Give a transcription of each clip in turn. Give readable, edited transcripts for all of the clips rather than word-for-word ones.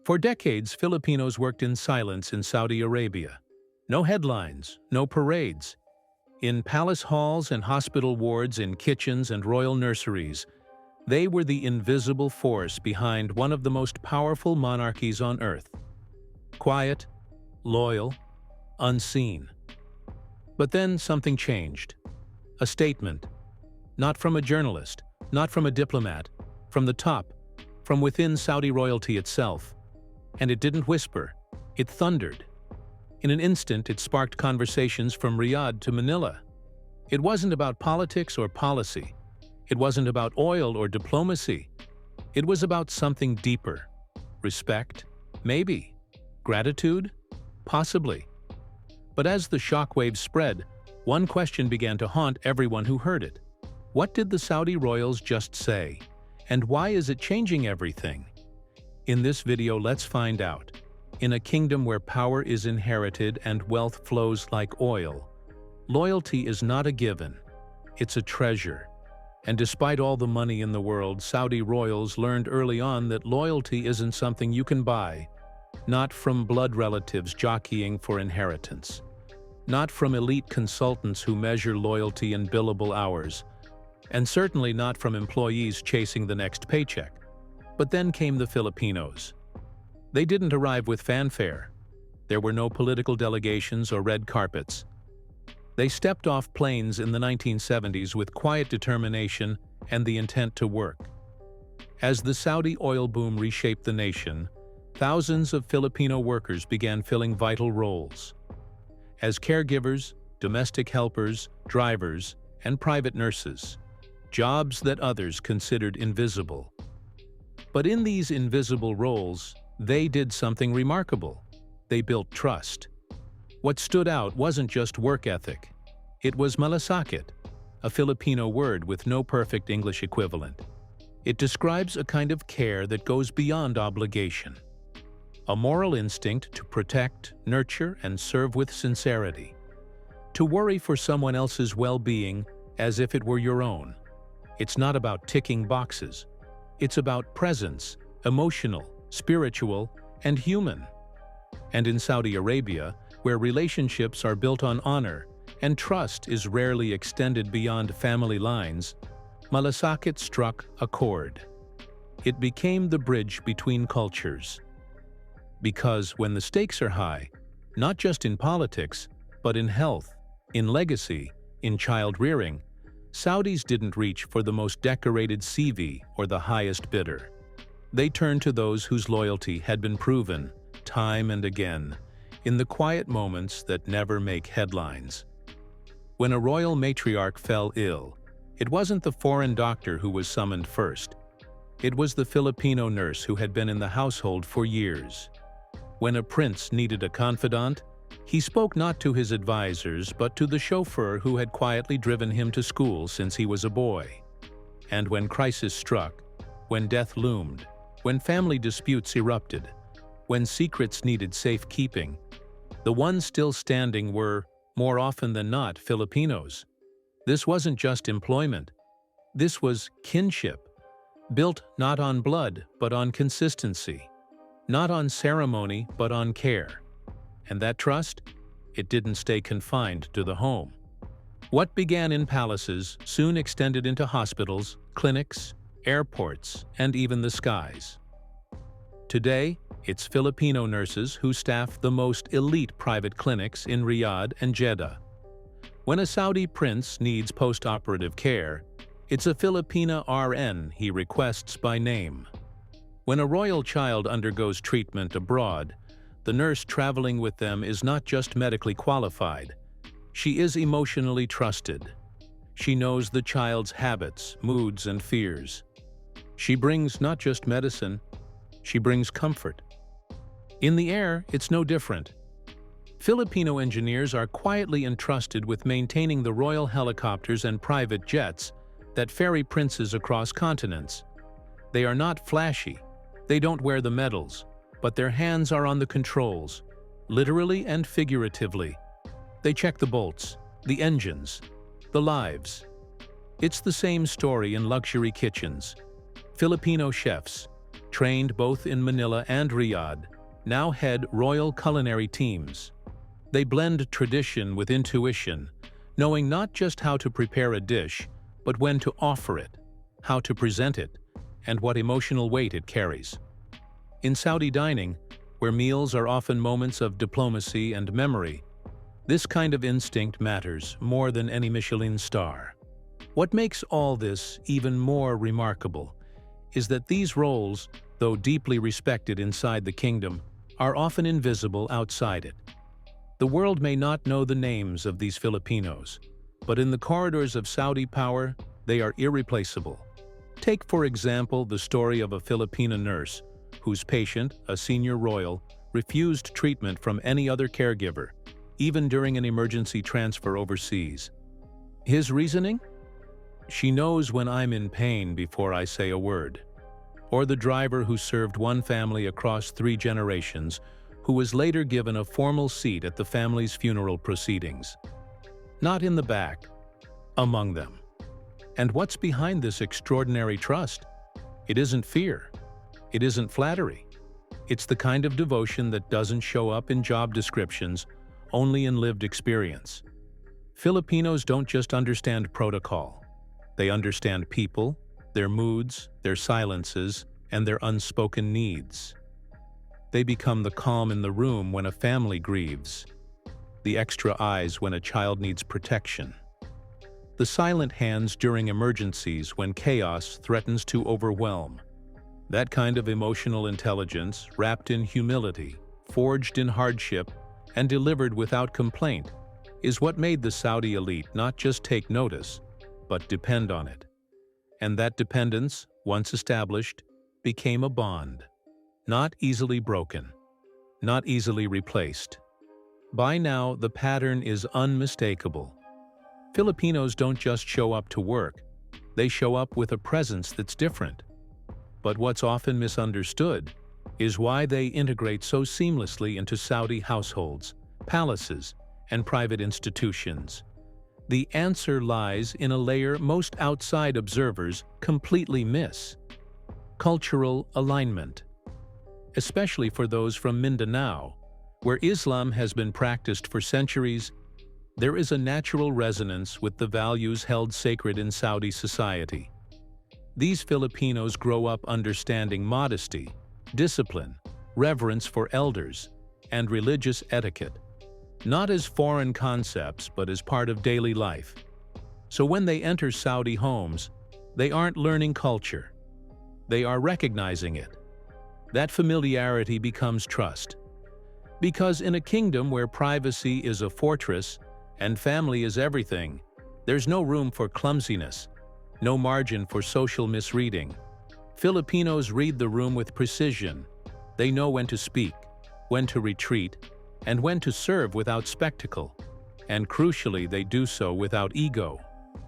For decades, Filipinos worked in silence in Saudi Arabia. No headlines, no parades. In palace halls and hospital wards, in kitchens and royal nurseries, they were the invisible force behind one of the most powerful monarchies on earth. Quiet, loyal, unseen. But then something changed. A statement. Not from a journalist, not from a diplomat, from the top, from within Saudi royalty itself. And it didn't whisper, it thundered. In an instant, it sparked conversations from Riyadh to Manila. It wasn't about politics or policy. It wasn't about oil or diplomacy. It was about something deeper. Respect? Maybe. Gratitude? Possibly. But as the shockwaves spread, one question began to haunt everyone who heard it. What did the Saudi royals just say? And why is it changing everything? In this video, let's find out. In a kingdom where power is inherited and wealth flows like oil, loyalty is not a given, it's a treasure. And despite all the money in the world, Saudi royals learned early on that loyalty isn't something you can buy. Not from blood relatives jockeying for inheritance. Not from elite consultants who measure loyalty in billable hours. And certainly not from employees chasing the next paycheck. But then came the Filipinos. They didn't arrive with fanfare. There were no political delegations or red carpets. They stepped off planes in the 1970s with quiet determination and the intent to work. As the Saudi oil boom reshaped the nation, thousands of Filipino workers began filling vital roles. As caregivers, domestic helpers, drivers, and private nurses, jobs that others considered invisible. But in these invisible roles, they did something remarkable. They built trust. What stood out wasn't just work ethic. It was malasakit, a Filipino word with no perfect English equivalent. It describes a kind of care that goes beyond obligation. A moral instinct to protect, nurture, and serve with sincerity. To worry for someone else's well-being as if it were your own. It's not about ticking boxes. It's about presence, emotional, spiritual, and human. And in Saudi Arabia, where relationships are built on honor and trust is rarely extended beyond family lines, malasakit struck a chord. It became the bridge between cultures. Because when the stakes are high, not just in politics, but in health, in legacy, in child rearing, Saudis didn't reach for the most decorated CV or the highest bidder. They turned to those whose loyalty had been proven, time and again, in the quiet moments that never make headlines. When a royal matriarch fell ill, it wasn't the foreign doctor who was summoned first. It was the Filipino nurse who had been in the household for years. When a prince needed a confidant, he spoke not to his advisors but to the chauffeur who had quietly driven him to school since he was a boy. And when crisis struck, when death loomed, when family disputes erupted, when secrets needed safekeeping, the ones still standing were, more often than not, Filipinos. This wasn't just employment. This was kinship, built not on blood but on consistency, not on ceremony but on care. And that trust? It didn't stay confined to the home. What began in palaces soon extended into hospitals, clinics, airports, and even the skies. Today, it's Filipino nurses who staff the most elite private clinics in Riyadh and Jeddah. When a Saudi prince needs post-operative care, it's a Filipina RN he requests by name. When a royal child undergoes treatment abroad, the nurse traveling with them is not just medically qualified. She is emotionally trusted. She knows the child's habits, moods, and fears. She brings not just medicine, she brings comfort. In the air, it's no different. Filipino engineers are quietly entrusted with maintaining the royal helicopters and private jets that ferry princes across continents. They are not flashy. They don't wear the medals, but their hands are on the controls, literally and figuratively. They check the bolts, the engines, the lives. It's the same story in luxury kitchens. Filipino chefs, trained both in Manila and Riyadh, now head royal culinary teams. They blend tradition with intuition, knowing not just how to prepare a dish, but when to offer it, how to present it, and what emotional weight it carries. In Saudi dining, where meals are often moments of diplomacy and memory, this kind of instinct matters more than any Michelin star. What makes all this even more remarkable is that these roles, though deeply respected inside the kingdom, are often invisible outside it. The world may not know the names of these Filipinos, but in the corridors of Saudi power, they are irreplaceable. Take, for example, the story of a Filipina nurse whose patient, a senior royal, refused treatment from any other caregiver, even during an emergency transfer overseas. His reasoning? She knows when I'm in pain before I say a word. Or the driver who served one family across 3 generations, who was later given a formal seat at the family's funeral proceedings. Not in the back, among them. And what's behind this extraordinary trust? It isn't fear. It isn't flattery. It's the kind of devotion that doesn't show up in job descriptions, only in lived experience. Filipinos don't just understand protocol. They understand people, their moods, their silences, and their unspoken needs. They become the calm in the room when a family grieves, the extra eyes when a child needs protection, the silent hands during emergencies when chaos threatens to overwhelm. That kind of emotional intelligence, wrapped in humility, forged in hardship, and delivered without complaint, is what made the Saudi elite not just take notice, but depend on it. And that dependence, once established, became a bond. Not easily broken, not easily replaced. By now, the pattern is unmistakable. Filipinos don't just show up to work, they show up with a presence that's different. But what's often misunderstood is why they integrate so seamlessly into Saudi households, palaces, and private institutions. The answer lies in a layer most outside observers completely miss: cultural alignment. Especially for those from Mindanao, where Islam has been practiced for centuries, there is a natural resonance with the values held sacred in Saudi society. These Filipinos grow up understanding modesty, discipline, reverence for elders, and religious etiquette, not as foreign concepts but as part of daily life. So when they enter Saudi homes, they aren't learning culture. They are recognizing it. That familiarity becomes trust. Because in a kingdom where privacy is a fortress and family is everything, there's no room for clumsiness, no margin for social misreading. Filipinos read the room with precision. They know when to speak, when to retreat, and when to serve without spectacle. And crucially, they do so without ego.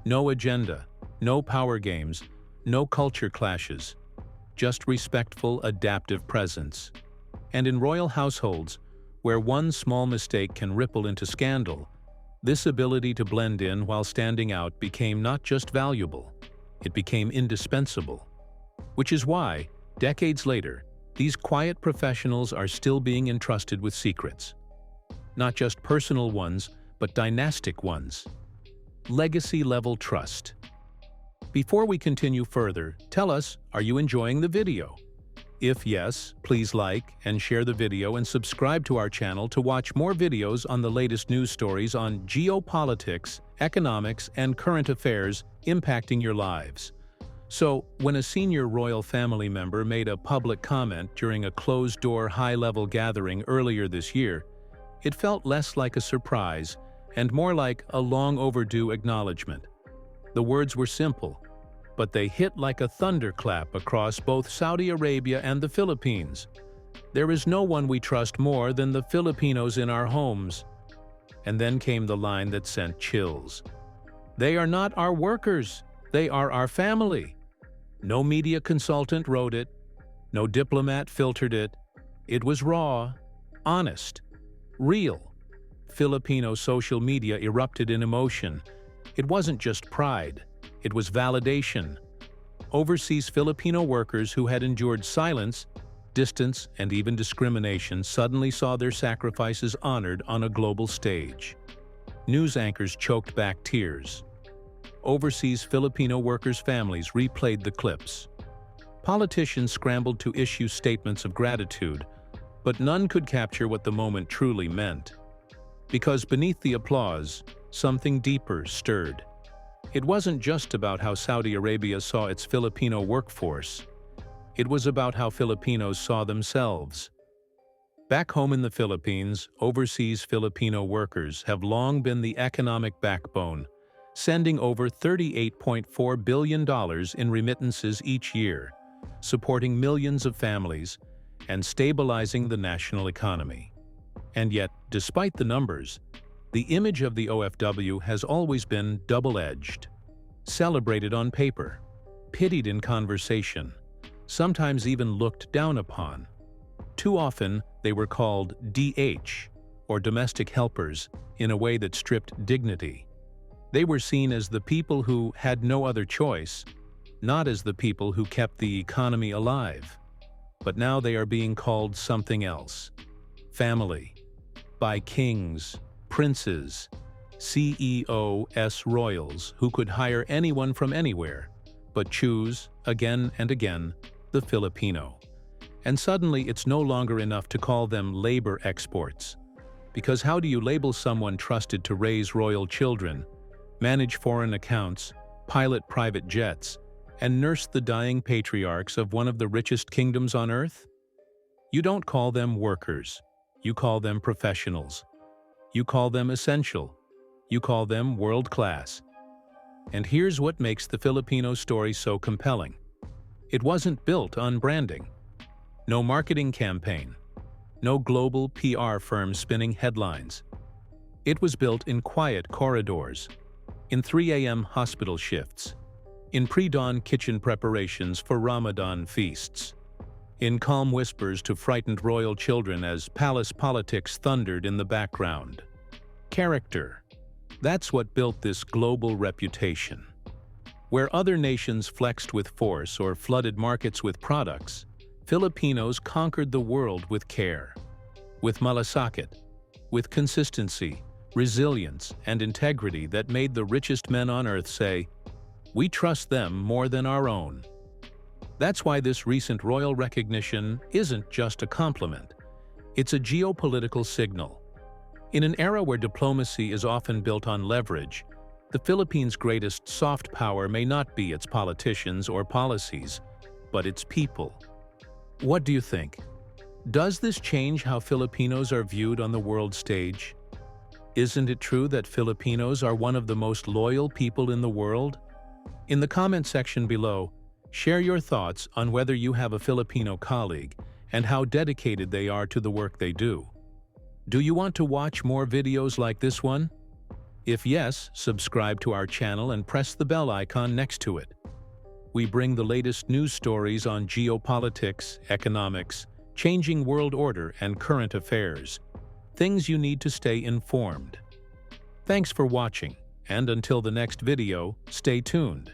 No agenda, no power games, no culture clashes. Just respectful, adaptive presence. And in royal households, where one small mistake can ripple into scandal, this ability to blend in while standing out became not just valuable, it became indispensable. Which is why, decades later, these quiet professionals are still being entrusted with secrets. Not just personal ones, but dynastic ones. Legacy-level trust. Before we continue further, tell us, are you enjoying the video? If yes, please like and share the video and subscribe to our channel to watch more videos on the latest news stories on geopolitics, economics, and current affairs impacting your lives. So, when a senior royal family member made a public comment during a closed-door high-level gathering earlier this year, it felt less like a surprise and more like a long-overdue acknowledgement. The words were simple, but they hit like a thunderclap across both Saudi Arabia and the Philippines. There is no one we trust more than the Filipinos in our homes. And then came the line that sent chills. They are not our workers, they are our family. No media consultant wrote it, no diplomat filtered it. It was raw, honest, real. Filipino social media erupted in emotion. It wasn't just pride, it was validation. overseas Filipino workers who had endured silence, distance, and even discrimination suddenly saw their sacrifices honored on a global stage. News anchors choked back tears. Overseas Filipino workers' families replayed the clips. Politicians scrambled to issue statements of gratitude, but none could capture what the moment truly meant. Because beneath the applause, something deeper stirred. It wasn't just about how Saudi Arabia saw its Filipino workforce. It was about how Filipinos saw themselves. Back home in the Philippines, overseas Filipino workers have long been the economic backbone, sending over $38.4 billion in remittances each year, supporting millions of families and stabilizing the national economy. And yet, despite the numbers, the image of the OFW has always been double-edged. Celebrated on paper, pitied in conversation, sometimes even looked down upon. Too often, they were called DH, or domestic helpers, in a way that stripped dignity. They were seen as the people who had no other choice, not as the people who kept the economy alive. But now they are being called something else. Family. By kings, princes, CEOs, royals who could hire anyone from anywhere, but choose, again and again, the Filipino. And suddenly it's no longer enough to call them labor exports. Because how do you label someone trusted to raise royal children, manage foreign accounts, pilot private jets, and nurse the dying patriarchs of one of the richest kingdoms on earth? You don't call them workers. You call them professionals. You call them essential. You call them world-class. And here's what makes the Filipino story so compelling. It wasn't built on branding. No marketing campaign. No global PR firm spinning headlines. It was built in quiet corridors, in 3 a.m. hospital shifts, in pre-dawn kitchen preparations for Ramadan feasts, in calm whispers to frightened royal children as palace politics thundered in the background. Character. That's what built this global reputation. Where other nations flexed with force or flooded markets with products, Filipinos conquered the world with care. With malasakit, with consistency, resilience, and integrity that made the richest men on earth say, "We trust them more than our own." That's why this recent royal recognition isn't just a compliment. It's a geopolitical signal. In an era where diplomacy is often built on leverage, the Philippines' greatest soft power may not be its politicians or policies, but its people. What do you think? Does this change how Filipinos are viewed on the world stage? Isn't it true that Filipinos are one of the most loyal people in the world? In the comment section below, share your thoughts on whether you have a Filipino colleague and how dedicated they are to the work they do. Do you want to watch more videos like this one? If yes, subscribe to our channel and press the bell icon next to it. We bring the latest news stories on geopolitics, economics, changing world order, and current affairs. Things you need to stay informed. Thanks for watching, and until the next video, stay tuned.